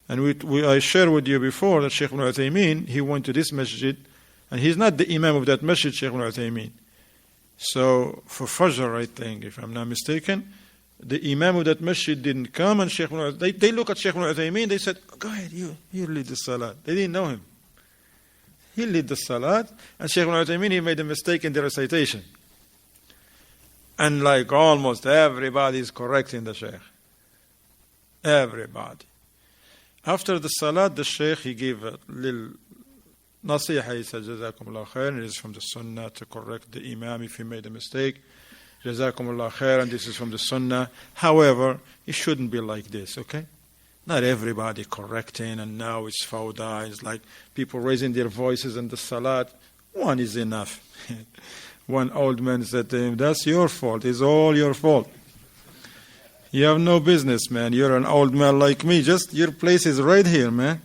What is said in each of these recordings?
And I shared with you before that Shaykh Ibn Uthaymeen, he went to this masjid, and he's not the imam of that masjid, Shaykh Ibn Uthaymeen. So for Fajr, I think, if I'm not mistaken, the imam of that masjid didn't come, and Shaykh Ibn they look at Shaykh Ibn Uthaymeen, they said, go ahead, you lead the salat. They didn't know him. He led the salat, and Shaykh Ibn Uthaymeen, he made a mistake in the recitation. And like almost everybody is correcting the Shaykh. Everybody. After the salat, the Shaykh, he gave a little nasiha. He said, Jazakumullah khair, and it is from the sunnah to correct the imam if he made a mistake. Jazakumullah khair, and this is from the sunnah. However, it shouldn't be like this, okay? Not everybody correcting, and now it's fawda. It's like people raising their voices in the salat. One is enough. One old man said to him, that's your fault. It's all your fault. You have no business, man. You're an old man like me. Just your place is right here, man.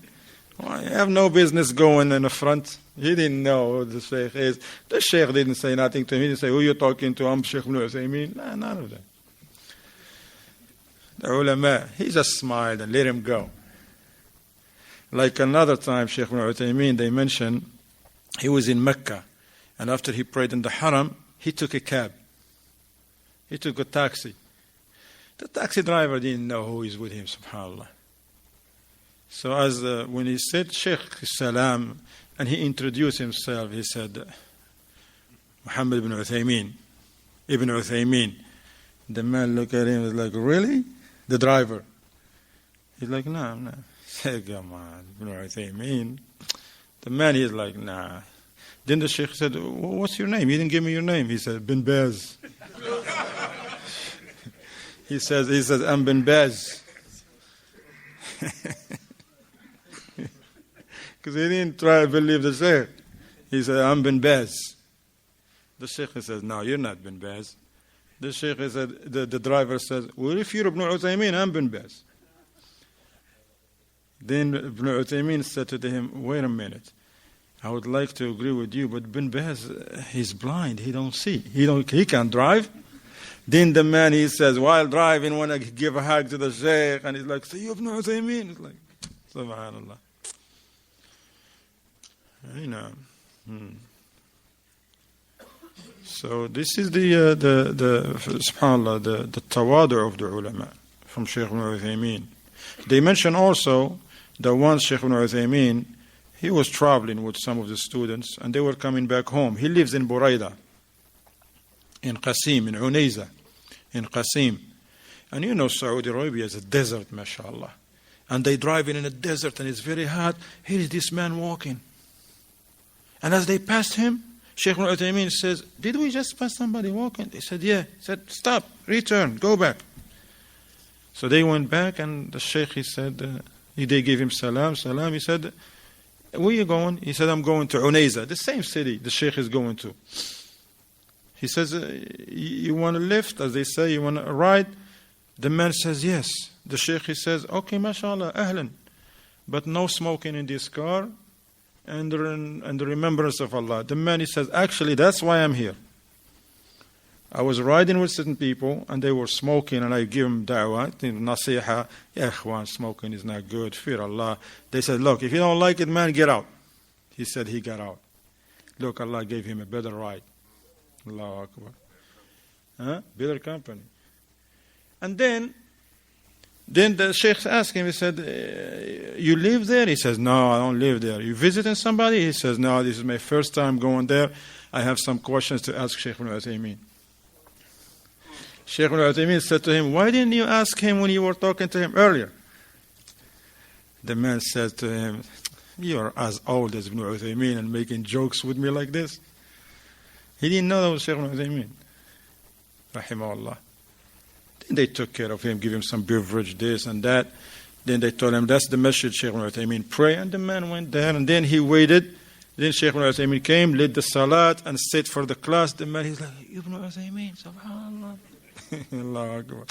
Well, you have no business going in the front. He didn't know who the Shaykh is. The Shaykh didn't say nothing to him. He didn't say, who are you talking to? I'm Shaykh Ibn Uthaymeen. Nah, none of that. The ulama, he just smiled and let him go. Like another time, Shaykh Ibn Uthaymeen, they mentioned, he was in Mecca. And after he prayed in the Haram, he took a cab. He took a taxi. The taxi driver didn't know who is with him, subhanAllah. So when he said, Shaykh Salam, and he introduced himself, he said, Muhammad Ibn Uthaymeen, Ibn Uthaymeen. The man looked at him and was like, really? The driver. He's like, no. He said, come on, Ibn Uthaymeen. The man, he's like, nah. Then the Shaykh said, what's your name? You didn't give me your name. He said, Bin Baz. He says, I'm Bin Baz. Because he didn't try to believe the Shaykh. He said, I'm Bin Baz. The Shaykh says, no, you're not Bin Baz. The Shaykh said, the driver says, well, if you're Ibn Uthaymeen, I'm Bin Baz. Then Ibn Uthaymeen said to him, wait a minute. I would like to agree with you, but Bin Baz, he's blind. He don't see. He can't drive. Then the man, he says, while driving, want to give a hug to the Shaykh, and he's like, say, you Ibn Uthaymeen. It's like, subhanallah. You know. So this is the subhanallah, the tawadu of the ulama from Shaykh Ibn Uthaymeen. They mention also that once Shaykh Ibn Uthaymeen, he was traveling with some of the students, and they were coming back home. He lives in Buraida, in Qasim, in Unayza, in Qasim. And you know Saudi Arabia is a desert, mashallah. And they driving in a desert, and it's very hot. Here is this man walking. And as they passed him, Shaykh Ibn Uthaymeen says, did we just pass somebody walking? They said, yeah. He said, stop, return, go back. So they went back, and the Shaykh, he said, they gave him salam. He said, where are you going? He said, I'm going to Unayza, the same city the Shaykh is going to. He says, you want a lift, as they say, you want a ride? The man says, yes. The Shaykh, he says, okay, mashallah, ahlan. But no smoking in this car, and the remembrance of Allah. The man, he says, actually, that's why I'm here. I was riding with certain people, and they were smoking, and I give them da'wah, nasiha, ya ikhwan, smoking is not good, fear Allah. They said, look, if you don't like it, man, get out. He said he got out. Look, Allah gave him a better ride. Allahu Akbar. Better company. And then the Shaykh asked him, he said, you live there? He says, no, I don't live there. You visiting somebody? He says, no, this is my first time going there. I have some questions to ask Shaykh Ibn Uthaymeen. Shaykh Ibn Uthaymeen said to him, why didn't you ask him when you were talking to him earlier? The man said to him, you're as old as Ibn Uthaymeen and making jokes with me like this. He didn't know that was Shaykh Ibn Uthaymeen. Rahimahullah. Then they took care of him, give him some beverage, this and that. Then they told him, that's the masjid, Shaykh Ibn Uthaymeen, pray. And the man went there, and then he waited. Then Shaykh Ibn Uthaymeen came, led the salat, and sat for the class. The man, he's like, Ibn Uthaymeen, subhanallah. Allahu Akbar.